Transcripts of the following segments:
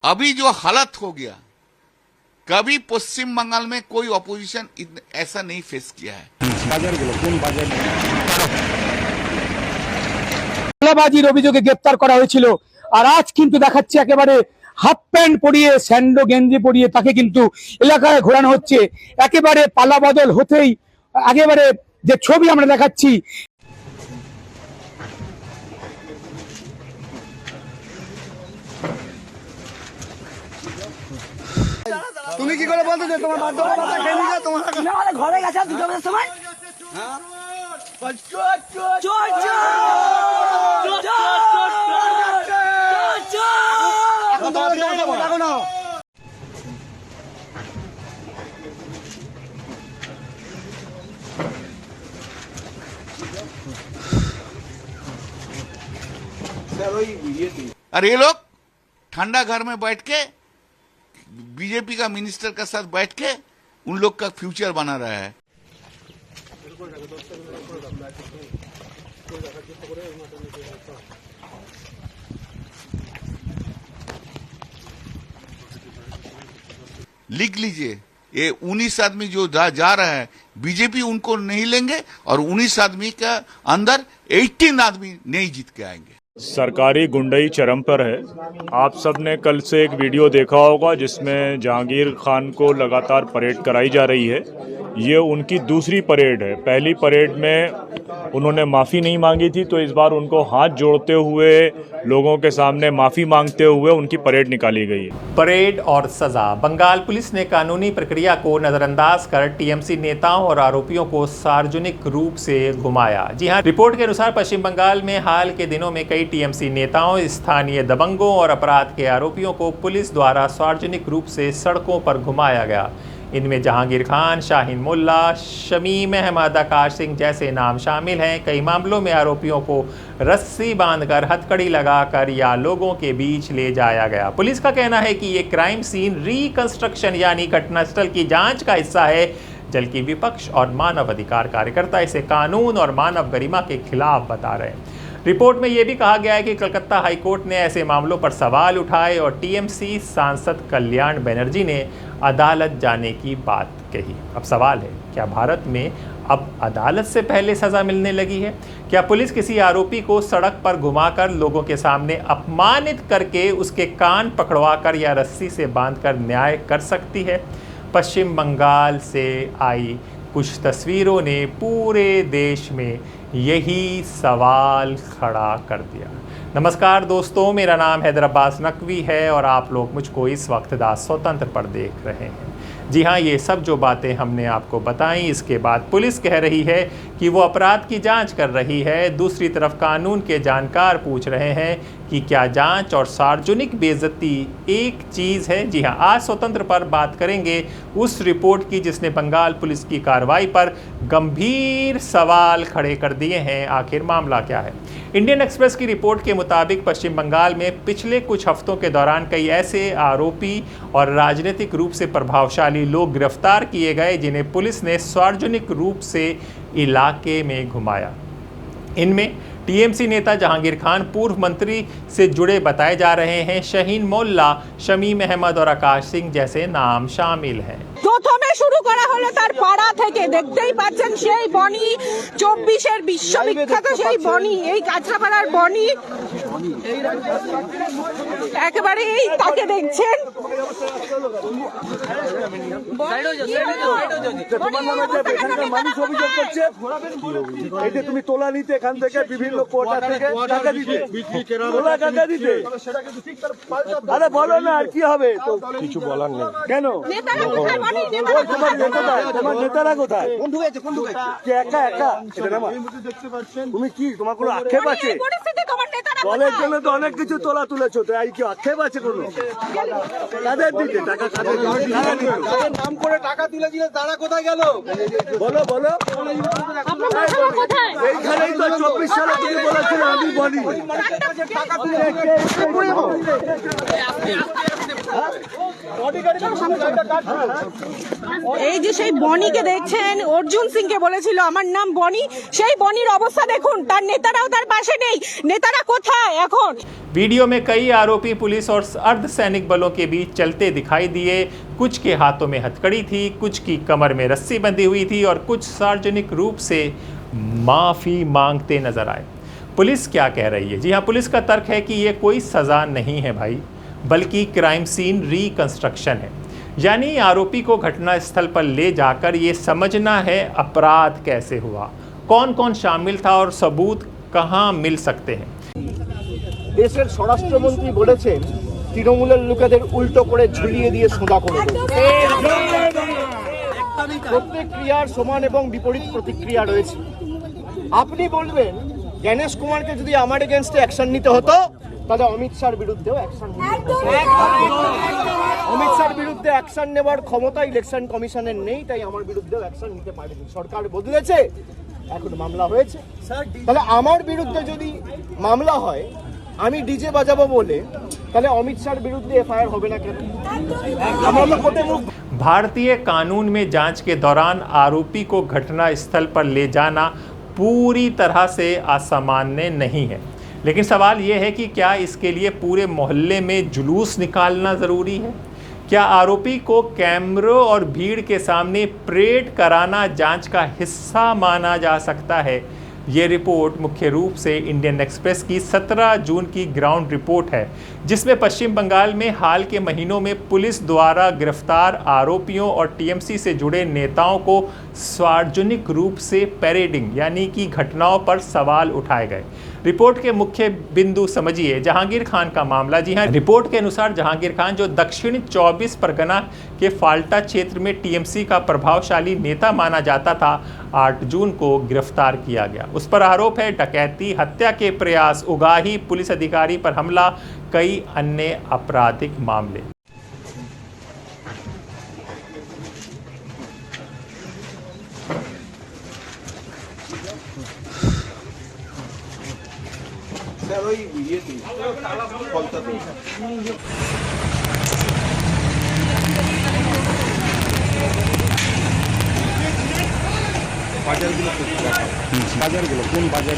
अभी जो हालत हो गया, कभी पश्चिम बंगाल में कोई ऑपोजिशन ऐसा नहीं फेस किया है। চাঁদাবাজির অভিযোগে গ্রেপ্তার করা হয়েছিল, আর আজ কিন্তু দেখাচ্ছে একেবারে হাফ প্যান্ট পরিয়ে স্যান্ডো গেঞ্জি পরিয়ে তাকে কিন্তু এলাকায় ঘোরানো হচ্ছে। একেবারে পালাবদল হতেই একেবারে যে ছবি আমরা দেখাচ্ছি, তুমি কি করে বলতে যে তোমার বান্ধব কথা খেয়ে যা তোমার না আরে ঘরে গেছে দুটো বাজার সময় হ্যাঁ और ये लोग ठंडा घर में बैठ के बीजेपी का मिनिस्टर के साथ बैठ के उन लोग का फ्यूचर बना रहा है। लिख लीजिए, ये 19 आदमी जो जा रहा है, बीजेपी उनको नहीं लेंगे और 19 आदमी का अंदर 18 आदमी नहीं जीत के आएंगे। सरकारी गुंडई चरम पर है। आप सब ने कल से एक वीडियो देखा होगा जिसमें जहांगीर खान को लगातार परेड कराई जा रही है। ये उनकी दूसरी परेड है। पहली परेड में उन्होंने माफ़ी नहीं मांगी थी, तो इस बार उनको हाथ जोड़ते हुए लोगों के सामने माफ़ी मांगते हुए उनकी परेड निकाली गई है। परेड और सज़ा। बंगाल पुलिस ने कानूनी प्रक्रिया को नज़रअंदाज कर टीएमसी नेताओं और आरोपियों को सार्वजनिक रूप से घुमाया। जी हां, रिपोर्ट के अनुसार पश्चिम बंगाल में हाल के दिनों में कई टीएमसी नेताओं, स्थानीय दबंगों और अपराध के आरोपियों को पुलिस द्वारा सार्वजनिक रूप से सड़कों पर घुमाया गया। इनमें जहांगीर खान, शाहीन मुल्ला, शमीम अहमद, आकाश सिंह जैसे नाम शामिल हैं। कई मामलों में आरोपियों को रस्सी बांधकर, हथकड़ी लगाकर या लोगों के बीच ले जाया गया। पुलिस का कहना है कि ये क्राइम सीन रिकंस्ट्रक्शन यानी घटनास्थल की जांच का हिस्सा है, जबकि विपक्ष और मानव अधिकार कार्यकर्ता इसे कानून और मानव गरिमा के खिलाफ बता रहे हैं। रिपोर्ट में यह भी कहा गया है कि कलकत्ता हाईकोर्ट ने ऐसे मामलों पर सवाल उठाए और टीएमसी सांसद कल्याण बनर्जी ने अदालत जाने की बात कही। अब सवाल है, क्या भारत में अब अदालत से पहले सज़ा मिलने लगी है? क्या पुलिस किसी आरोपी को सड़क पर घुमाकर लोगों के सामने अपमानित करके उसके कान पकड़वाकर या रस्सी से बांधकर न्याय कर सकती है? पश्चिम बंगाल से आई कुछ तस्वीरों ने पूरे देश में यही सवाल खड़ा कर दिया। नमस्कार दोस्तों, मेरा नाम हैदर अब्बास नकवी है और आप लोग मुझको इस वक्त दा स्वतंत्र पर देख रहे हैं। जी हाँ, ये सब जो बातें हमने आपको बताई, इसके बाद पुलिस कह रही है कि वो अपराध की जांच कर रही है। दूसरी तरफ कानून के जानकार पूछ रहे हैं कि क्या जांच और सार्वजनिक बेइज्जती एक चीज़ है? जी हाँ, आज स्वतंत्र पर बात करेंगे उस रिपोर्ट की जिसने बंगाल पुलिस की कार्रवाई पर गंभीर सवाल खड़े कर दिए हैं। आखिर मामला क्या है? इंडियन एक्सप्रेस की रिपोर्ट के मुताबिक पश्चिम बंगाल में पिछले कुछ हफ्तों के दौरान कई ऐसे आरोपी और राजनीतिक रूप से प्रभावशाली लोग गिरफ्तार किए गए जिन्हें पुलिस ने सार्वजनिक रूप से इलाके में घुमाया। इनमें टीएमसी नेता जहांगीर खान, पूर्व मंत्री से जुड़े बताए जा रहे हैं। शाहीन मुल्ला, शमीम अहमद और आकाश सिंह जैसे नाम शामिल हैं। প্রথমে শুরু করা হলো তার পাড়া থেকে। দেখতেই পাচ্ছেন সেই বনি, 24-এর বিশ্ববিখ্যাত সেই বনি, এই কাঁচরাপাড়ার বনি, একেবারে এই তাকে দেখছেন। তুমি তোলা নিতে এখান থেকে বিভিন্ন কোটা থেকে টাকা দিতে, তোলা টাকা দিতে, আরে বলো না আর কি হবে? তো কিছু বলার নেই। কেন? তোমার নেতারা কোথায়? একা একা তুমি কি, তোমার কোনো আক্ষেপ আছে? দলের জন্য তো অনেক কিছু তোলা তুলেছো, তো এই কি আক্ষেপ আছে কোনো? কাদের দিতে টাকা? কাদের নাম করে টাকা তুলেছিলে তারা কোথায় গেল? বলো বলো। এইখানেই তো 24 সালে তুমি বলেছিলে আমি বলি টাকা তুলে এই যে সেই বনিকে দেখছেন, অর্জুন সিংকে বলেছিল আমার নাম বনি, সেই বনির অবস্থা দেখুন, তার নেতারাও তার পাশে নেই। নেতারা কোথায় এখন? वीडियो में कई आरोपी पुलिस और अर्धसैनिक बलों के बीच चलते दिखाई दिए। कुछ के हाथों में हथकड़ी थी, कुछ की कमर में रस्सी बंधी हुई थी और कुछ सार्वजनिक रूप से माफ़ी मांगते नजर आए। पुलिस क्या कह रही है? जी हाँ, पुलिस का तर्क है कि ये कोई सज़ा नहीं है भाई, बल्कि क्राइम सीन रिकंस्ट्रक्शन है। यानी आरोपी को घटनास्थल पर ले जाकर ये समझना है अपराध कैसे हुआ, कौन कौन शामिल था और सबूत कहाँ मिल सकते हैं। দেশের স্বরাষ্ট্রমন্ত্রী বলেছেন তৃণমূলের লোকেদের উল্টো করে ঝুলিয়ে দিয়ে সোজা করে দেবে। প্রত্যেক ক্রিয়ার সমান এবং বিপরীত প্রতিক্রিয়া রয়েছে। আপনি বলবেন জ্ঞানেশ কুমারকে যদি আমার এগেনস্টে অ্যাকশন নিতে হতো তাহলে অমিত শাহর বিরুদ্ধেও অ্যাকশন নিতে হতো। অমিত শাহর বিরুদ্ধে অ্যাকশন নেওয়ার ক্ষমতা ইলেকশন কমিশনের নেই, তাই আমার বিরুদ্ধেও অ্যাকশন নিতে পারেনি। সরকার বদলেছে, এখন মামলা হয়েছে। তাহলে আমার বিরুদ্ধে যদি মামলা হয়, আমি ডিজে বাজাবো বলে, তাহলে অমিত শাহর বিরুদ্ধে এফআইআর হবে না কেন? আমরা তো কোর্টে মুখ। भारतीय कानून में जांच के दौरान आरोपी को घटना स्थल पर ले जाना पूरी तरह से असामान्य नहीं है, लेकिन सवाल ये है कि क्या इसके लिए पूरे मोहल्ले में जुलूस निकालना ज़रूरी है? क्या आरोपी को कैमरों और भीड़ के सामने परेड कराना जांच का हिस्सा माना जा सकता है? ये रिपोर्ट मुख्य रूप से इंडियन एक्सप्रेस की 17 जून की ग्राउंड रिपोर्ट है, जिसमें पश्चिम बंगाल में हाल के महीनों में पुलिस द्वारा गिरफ्तार आरोपियों और टीएमसी से जुड़े नेताओं को सार्वजनिक रूप से पैरेडिंग यानी कि घटनाओं पर सवाल उठाए गए। रिपोर्ट के मुख्य बिंदु समझिए, जहांगीर खान का मामला। जी हाँ, रिपोर्ट के अनुसार जहांगीर खान, जो दक्षिण 24 परगना के फाल्टा क्षेत्र में टीएमसी का प्रभावशाली नेता माना जाता था, 8 जून को गिरफ्तार किया गया। उस पर आरोप है डकैती, हत्या के प्रयास, उगाही, पुलिस अधिकारी पर हमला, कई अन्य आपराधिक मामले। বাজারগুলো কোন বাজার?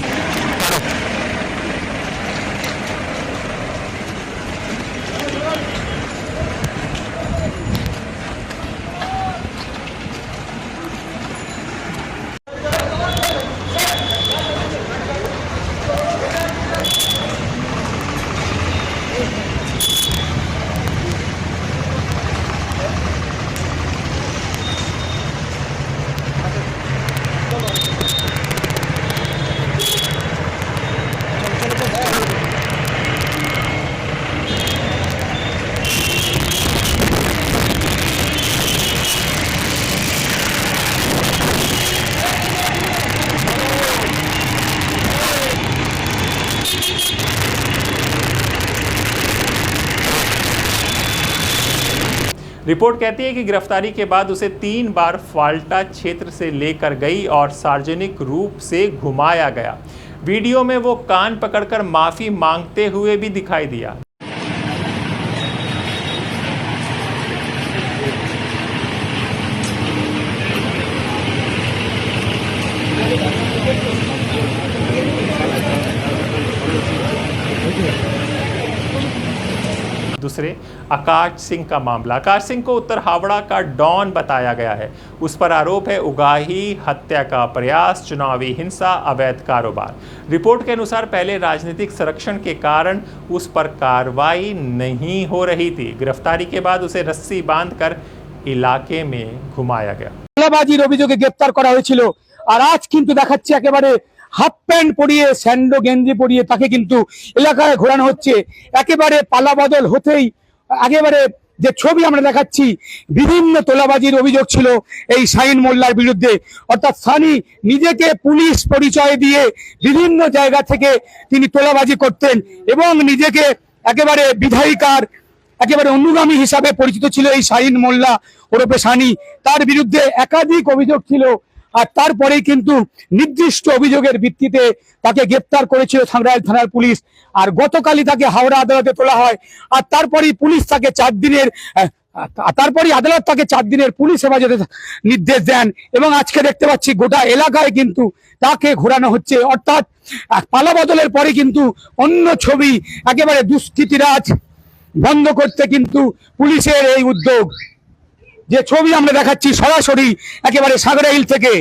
रिपोर्ट कहती है कि गिरफ्तारी के बाद उसे 3 बार फाल्टा क्षेत्र से लेकर गई और सार्वजनिक रूप से घुमाया गया। वीडियो में वो कान पकड़कर माफी मांगते हुए भी दिखाई दिया। दूसरे आकाश सिंह का मामला। आकाश सिंह को उत्तर हावड़ा का डॉन बताया गया है। उस पर आरोप है उगाही, हत्या का प्रयास, चुनावी हिंसा, अवैध कारोबार। रिपोर्ट के अनुसार पहले राजनीतिक संरक्षण के कारण उस पर कार्रवाई नहीं हो रही थी। गिरफ्तारी के बाद उसे रस्सी बांधकर इलाके में घुमाया गया। তোলাবাজির অভিযোগে গ্রেফতার করা হয়েছিল, আর আজ কিন্তু দেখাচ্ছে একেবারে হাফ প্যান্ট পরিয়ে, স্যান্ডো গেঞ্জি পরিয়ে তাকে কিন্তু এলাকায় ঘোরানো হচ্ছে। একেবারে পালাবদল হতেই একেবারে যে ছবি আমরা দেখাচ্ছি, বিভিন্ন তোলাবাজির অভিযোগ ছিল এই শাহিন মোল্লার বিরুদ্ধে। অর্থাৎ সানি নিজেকে পুলিশ পরিচয় দিয়ে বিভিন্ন জায়গা থেকে তিনি তোলাবাজি করতেন এবং নিজেকে একেবারে বিধায়িকার একেবারে অনুগামী হিসাবে পরিচিত ছিল এই শাহিন মোল্লা ওরফে সানি। তার বিরুদ্ধে একাধিক অভিযোগ ছিল, আর তারপরেই কিন্তু নির্দিষ্ট অভিযোগের ভিত্তিতে তাকে গ্রেপ্তার করেছিল সাংগ্রাইল থানার পুলিশ। আর গতকালই তাকে হাওড়া আদালতে তোলা হয়, আর তারপরেই পুলিশ তাকে 4 দিনের তারপরই আদালত তাকে 4 দিনের পুলিশ হেফাজতে নির্দেশ দেন এবং আজকে দেখতে পাচ্ছি গোটা এলাকায় কিন্তু তাকে ঘোরানো হচ্ছে। অর্থাৎ পালা বদলের পরে কিন্তু অন্য ছবি, একেবারে দুষ্কৃতিরাজ বন্ধ করতে কিন্তু পুলিশের এই উদ্যোগ। যে ছবি আমরা দেখাচ্ছি সরাসরি একেবারে সাগরাইল থেকে।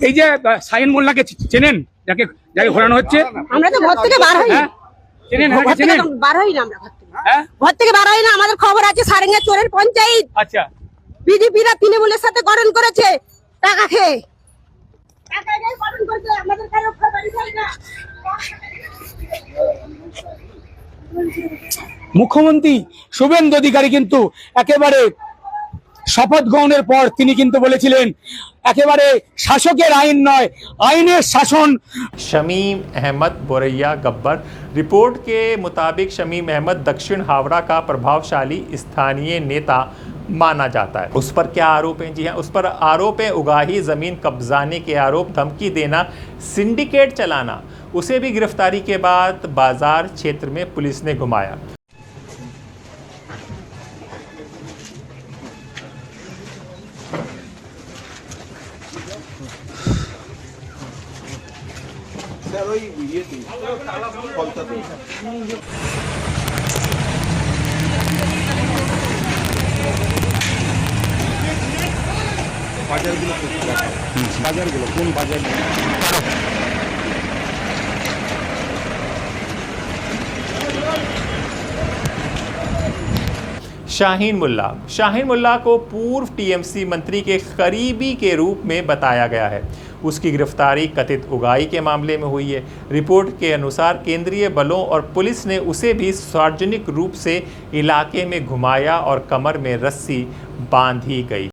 এই যে সাইন মোল্লাকে চেনেন, যাকে ঘোরানো হচ্ছে? আমরা তো ঘর থেকে বার হই না। চেনেন? ঘর থেকে বার হই না, আমরা হ্যাঁ, ঘর থেকে বার হই না। আমাদের খবর আছে সারেঙ্গা চোরের পঞ্চায়েত আচ্ছা, বিজেপিরা তৃণমূলের সাথে গঠন করেছে টাকা খেয়ে। টাকা খেয়ে গঠন করেছে, আমাদের কারো বাড়ি হয় না। মুখ্যমন্ত্রী শুভেন্দু অধিকারী কিন্তু একেবারে শপথ গ্রহণের পর তিনি কিন্তু বলেছিলেন একেবারে শাসকের আইন নয়, আইনের শাসন। शमीम अहमद बोरैया गब्बर। रिपोर्ट के मुताबिक शमीम अहमद दक्षिण हावड़ा का प्रभावशाली स्थानीय नेता माना जाता है। उस पर क्या आरोप हैं? जी हाँ, उस पर आरोप है उगाही जमीन कब्जाने के आरोप, धमकी देना, सिंडिकेट चलाना। उसे भी गिरफ्तारी के बाद बाजार क्षेत्र में पुलिस ने घुमाया। বাজারগুলো কোন বাজার? शाहीन मुल्ला को पूर्व टीएमसी मंत्री के करीबी के रूप में बताया गया है। उसकी गिरफ्तारी कथित उगाही के मामले में हुई है। रिपोर्ट के अनुसार केंद्रीय बलों और पुलिस ने उसे भी सार्वजनिक रूप से इलाके में घुमाया और कमर में रस्सी बांधी गई।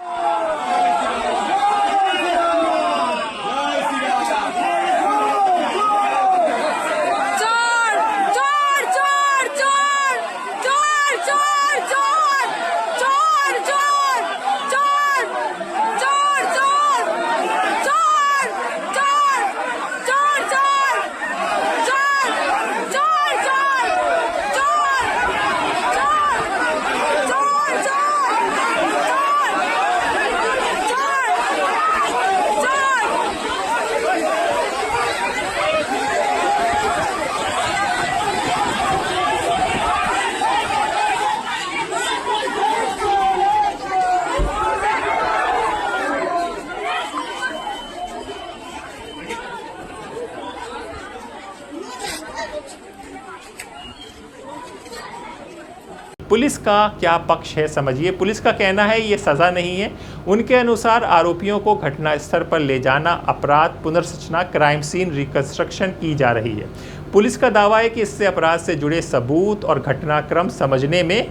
पुलिस का क्या पक्ष है समझिए। पुलिस का कहना है ये सज़ा नहीं है। उनके अनुसार आरोपियों को घटनास्थल पर ले जाना, अपराध पुनर्रचना, क्राइम सीन रिकंस्ट्रक्शन की जा रही है। पुलिस का दावा है कि इससे अपराध से जुड़े सबूत और घटनाक्रम समझने में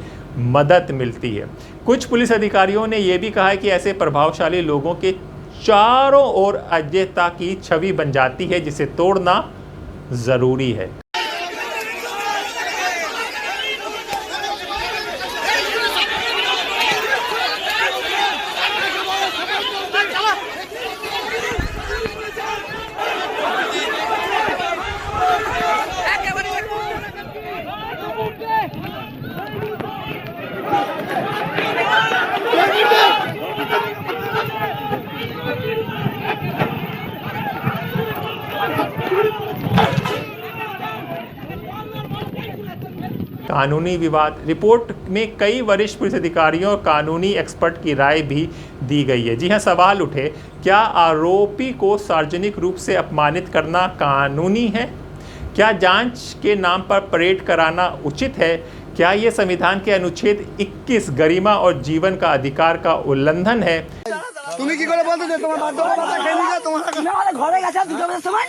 मदद मिलती है। कुछ पुलिस अधिकारियों ने यह भी कहा है कि ऐसे प्रभावशाली लोगों के चारों ओर अजयता की छवि बन जाती है, जिसे तोड़ना ज़रूरी है। कानूनी विवाद। रिपोर्ट में कई वरिष्ठ पुलिस अधिकारियों और कानूनी एक्सपर्ट की राय भी दी गई है। जी हां, सवाल उठे, क्या आरोपी को सार्वजनिक रूप से अपमानित करना कानूनी है? क्या जांच के नाम पर परेड कराना उचित है? क्या ये संविधान के अनुच्छेद 21 गरिमा और जीवन का अधिकार का उल्लंघन है? তুমি কি করে বলতে যে তোমার বাধ্য কথা খেয়ে নিয়ে তোমার আমাদের ঘরে গেছে 2 বছর সময়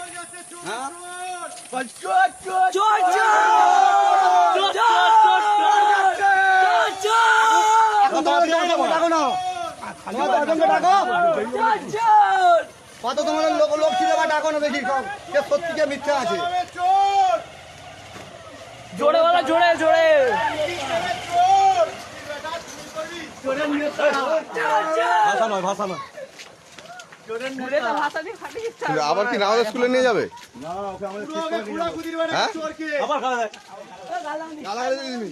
হ্যাঁ চোর চোর চোর ডাকো না কত তোমার লোক ছিল বা ডাকো না দেখি সব কে সত্যি কে মিথ্যা আছে জোরে বলা জোরে জোরে ভাষা নয় আবার কি নামাজ স্কুলে নিয়ে যাবে? হ্যাঁ? আবার খাওয়া যায় গালাগালি দিবি?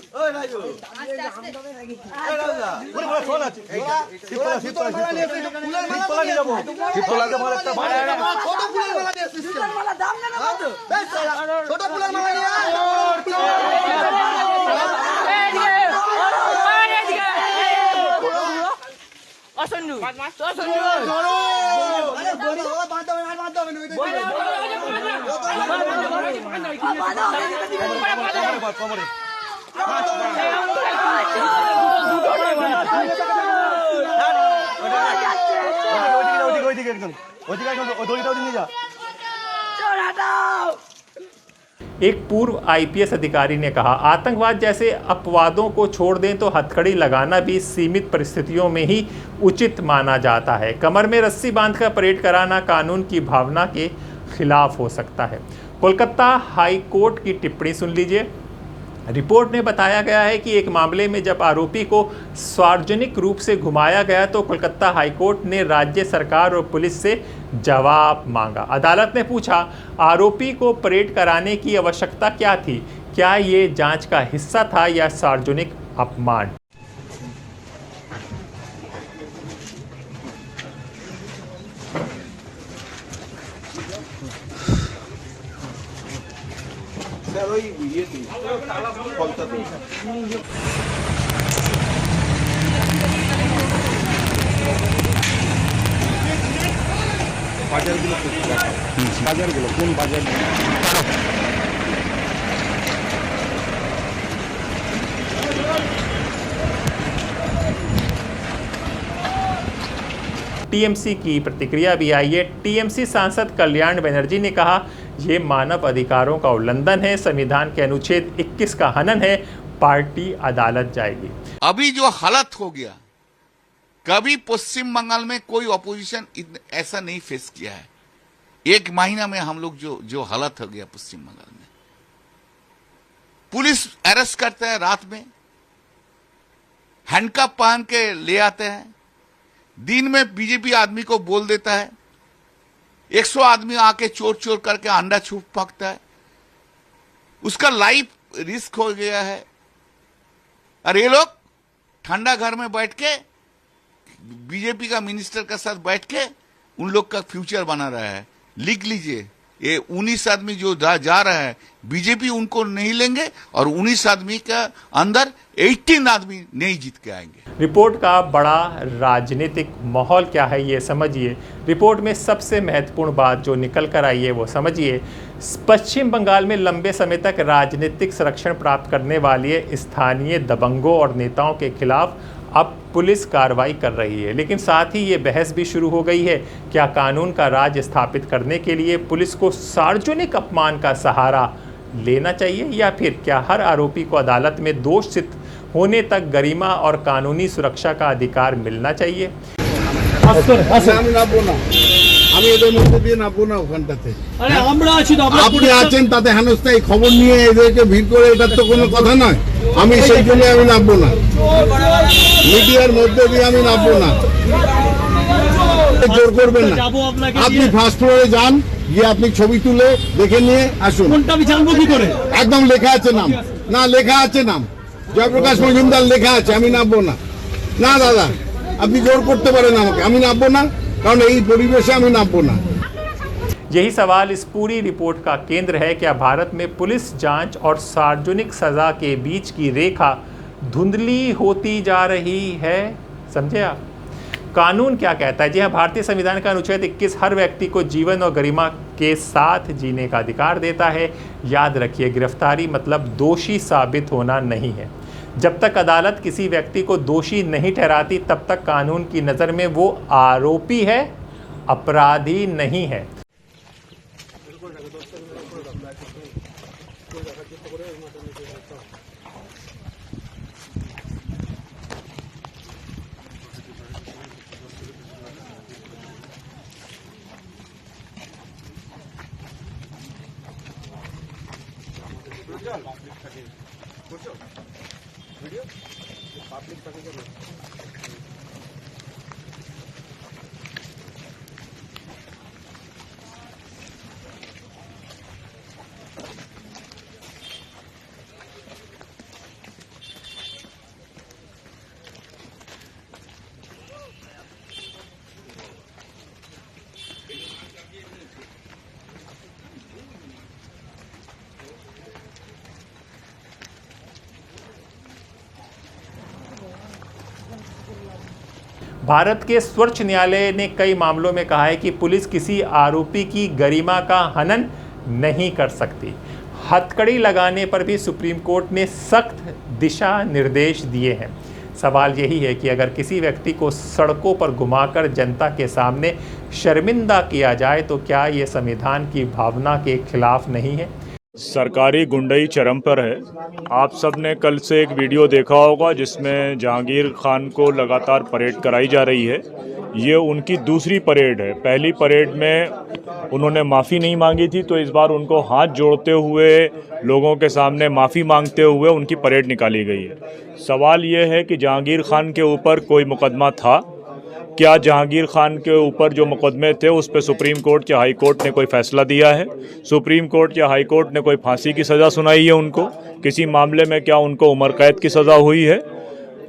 एक पूर्व आईपीएस अधिकारी ने कहा, आतंकवाद जैसे अपवादों को छोड़ दें तो हथकड़ी लगाना भी सीमित परिस्थितियों में ही उचित माना जाता है। कमर में रस्सी बांधकर परेड कराना कानून की भावना के खिलाफ हो सकता है। कोलकाता हाई कोर्ट की टिप्पणी सुन लीजिए। रिपोर्ट में बताया गया है कि एक मामले में जब आरोपी को सार्वजनिक रूप से घुमाया गया तो कोलकाता हाईकोर्ट ने राज्य सरकार और पुलिस से जवाब मांगा। अदालत ने पूछा, आरोपी को परेड कराने की आवश्यकता क्या थी? क्या ये जांच का हिस्सा था या सार्वजनिक अपमान? বাজারগুলো কোন বাজার? टीएमसी की प्रतिक्रिया भी आई है। टीएमसी सांसद कल्याण बनर्जी ने कहा, ये मानव अधिकारों का उल्लंघन है, संविधान के अनुच्छेद 21 का हनन है, पार्टी अदालत जाएगी। अभी जो हालत हो गया, कभी पश्चिम बंगाल में कोई ऑपोजिशन ऐसा नहीं फेस किया है। एक महीना में हम लोग जो हालत हो गया पश्चिम बंगाल में, पुलिस अरेस्ट करते हैं, रात में हैंडकफ पहन के ले आते हैं, दिन में बीजेपी आदमी को बोल देता है, 100 आदमी आके चोर चोर करके अंडा छुप पकता है, उसका लाइफ रिस्क हो गया है। और ये लोग ठंडा घर में बैठ के बीजेपी का मिनिस्टर के साथ बैठ के उन लोग का फ्यूचर बना रहा है। लिख लीजिए, ये 19 आदमी जो जा रहा है, बीजेपी उनको नहीं लेंगे और 19 आदमी का अंदर 18 आदमी नहीं जीत के आएंगे। रिपोर्ट का बड़ा राजनीतिक माहौल क्या है ये समझिए। रिपोर्ट में सबसे महत्वपूर्ण बात जो निकल कर आई है वो समझिए। पश्चिम बंगाल में लंबे समय तक राजनीतिक संरक्षण प्राप्त करने वाले स्थानीय दबंगों और नेताओं के खिलाफ अब पुलिस कार्रवाई कर रही है, लेकिन साथ ही ये बहस भी शुरू हो गई है, क्या कानून का राज स्थापित करने के लिए पुलिस को सार्वजनिक अपमान का सहारा लेना चाहिए या फिर क्या हर आरोपी को अदालत में दोष सिद्ध होने तक गरिमा और कानूनी सुरक्षा का अधिकार मिलना चाहिए। আমি এদের মধ্যে দিয়ে নামবো না ওখানটাতে। আপনি আছেন তাতে হেনস্থায় খবর নিয়ে এদেরকে ভিড় করে, এটার তো কোনো কথা নয়। আমি সেই জন্য আমি নামবো না, মিডিয়ার মধ্যে দিয়ে আমি নামবো না। জোর করবেন না। আপনি ফার্স্ট ফ্লোরে যান, গিয়ে আপনি ছবি তুলে দেখে নিয়ে আসুন। আমি জানবো কি করে? একদম লেখা আছে নাম, না লেখা আছে নাম, জয়প্রকাশ মজুমদার লেখা আছে। আমি নামবো না। না দাদা, আপনি জোর করতে পারেন আমাকে, আমি নামবো না, কারণ এই পরিবেশে আমি নামবো না। यही सवाल इस पूरी रिपोर्ट का केंद्र है। क्या भारत में पुलिस जांच और सार्वजनिक सजा के बीच की रेखा धुंधली होती जा रही है? समझे आप? कानून क्या कहता है? जी हाँ, भारतीय संविधान का अनुच्छेद 21 हर व्यक्ति को जीवन और गरिमा के साथ जीने का अधिकार देता है। याद रखिए, गिरफ्तारी मतलब दोषी साबित होना नहीं है। जब तक अदालत किसी व्यक्ति को दोषी नहीं ठहराती तब तक कानून की नज़र में वो आरोपी है, अपराधी नहीं है। भारत के सर्वोच्च न्यायालय ने कई मामलों में कहा है कि पुलिस किसी आरोपी की गरिमा का हनन नहीं कर सकती। हथकड़ी लगाने पर भी सुप्रीम कोर्ट ने सख्त दिशा निर्देश दिए हैं। सवाल यही है कि अगर किसी व्यक्ति को सड़कों पर घुमाकर जनता के सामने शर्मिंदा किया जाए तो क्या ये संविधान की भावना के खिलाफ नहीं है? सरकारी गुंडई चरम पर है। आप सब ने कल से एक वीडियो देखा होगा जिसमें जहांगीर खान को लगातार परेड कराई जा रही है। ये उनकी दूसरी परेड है। पहली परेड में उन्होंने माफ़ी नहीं मांगी थी, तो इस बार उनको हाथ जोड़ते हुए लोगों के सामने माफ़ी मांगते हुए उनकी परेड निकाली गई है। सवाल ये है कि जहांगीर खान के ऊपर कोई मुकदमा था क्या? जहांगीर खान के ऊपर जो मुकदमे थे उस पर सुप्रीम कोर्ट या हाई कोर्ट ने कोई फ़ैसला दिया है? सुप्रीम कोर्ट या हाई कोर्ट ने कोई फांसी की सज़ा सुनाई है उनको? किसी मामले में क्या उनको उम्र कैद की सज़ा हुई है?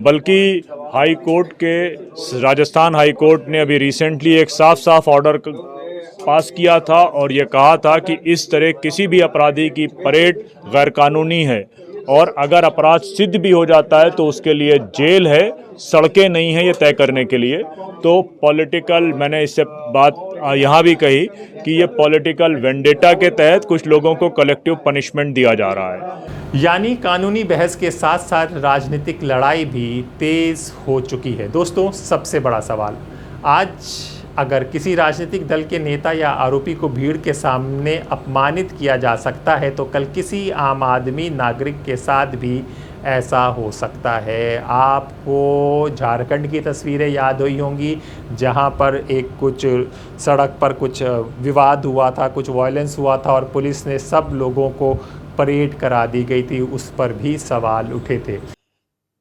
बल्कि हाई कोर्ट के राजस्थान हाई कोर्ट ने अभी रिसेंटली एक साफ ऑर्डर पास किया था और ये कहा था कि इस तरह किसी भी अपराधी की परेड गैरकानूनी है और अगर अपराध सिद्ध भी हो जाता है तो उसके लिए जेल है, सड़कें नहीं है ये तय करने के लिए। तो पॉलिटिकल, मैंने इससे बात यहाँ भी कही कि ये पॉलिटिकल वेंडेटा के तहत कुछ लोगों को कलेक्टिव पनिशमेंट दिया जा रहा है। यानी कानूनी बहस के साथ साथ राजनीतिक लड़ाई भी तेज हो चुकी है। दोस्तों, सबसे बड़ा सवाल, आज अगर किसी राजनीतिक दल के नेता या आरोपी को भीड़ के सामने अपमानित किया जा सकता है तो कल किसी आम आदमी नागरिक के साथ भी ऐसा हो सकता है। आपको झारखंड की तस्वीरें याद हुई होंगी जहां पर कुछ सड़क पर कुछ विवाद हुआ था, कुछ वायलेंस हुआ था और पुलिस ने सब लोगों को परेड करा दी गई थी। उस पर भी सवाल उठे थे।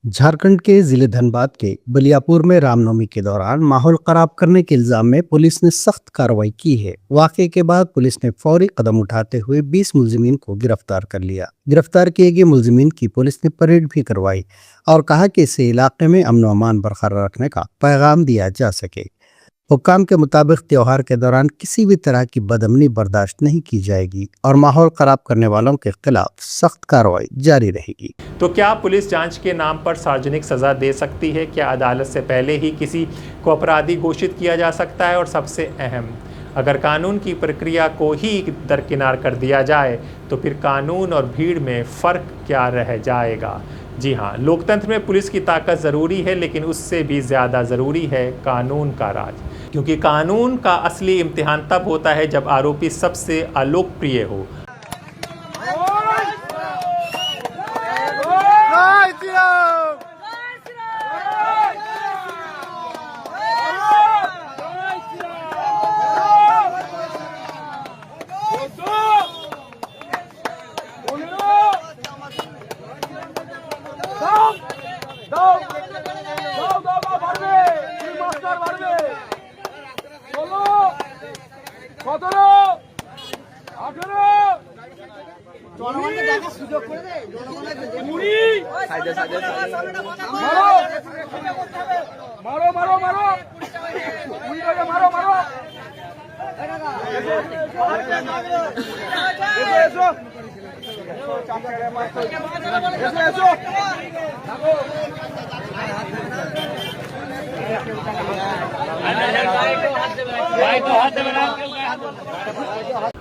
झारखंड के जिले धनबाद के बलियापुर में रामनवमी के दौरान माहौल खराब करने के इल्जाम में पुलिस ने सख्त कार्रवाई की है। वाकये के बाद पुलिस ने फौरी कदम उठाते हुए 20 मुलजिमीन को गिरफ्तार कर लिया। गिरफ्तार किए गए मुलजिमीन की पुलिस ने परेड भी करवाई और कहा कि इससे इलाके में अमन अमान बरकरार रखने का पैगाम दिया जा सके। हुक्काम के मुताबिक त्योहार के दौरान किसी भी तरह की बदअमनी बर्दाश्त नहीं की जाएगी और माहौल खराब करने वालों के खिलाफ सख्त कार्रवाई जारी रहेगी। तो क्या पुलिस जांच के नाम पर सार्वजनिक सजा दे सकती है? क्या अदालत से पहले ही किसी को अपराधी घोषित किया जा सकता है? और सबसे अहम, अगर कानून की प्रक्रिया को ही दरकिनार कर दिया जाए तो फिर कानून और भीड़ में फ़र्क क्या रह जाएगा? जी हाँ, लोकतंत्र में पुलिस की ताकत ज़रूरी है, लेकिन उससे भी ज़्यादा ज़रूरी है कानून का राज, क्योंकि कानून का असली इम्तिहान तब होता है जब आरोपी सबसे अलोकप्रिय हो।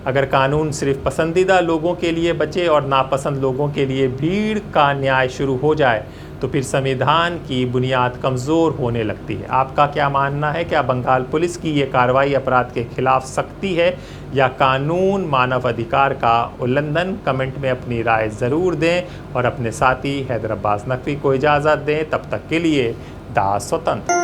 अगर कानून सिर्फ पसंदीदा लोगों के लिए बचे और नापसंद लोगों के लिए भीड़ का न्याय शुरू हो जाए तो फिर संविधान की बुनियाद कमज़ोर होने लगती है। आपका क्या मानना है? क्या बंगाल पुलिस की ये कार्रवाई अपराध के खिलाफ सख्ती है या कानून मानव अधिकार का उल्लंघन? कमेंट में अपनी राय ज़रूर दें और अपने साथी हैदर अब्बास नकवी को इजाज़त दें। तब तक के लिए दास स्वतंत्र।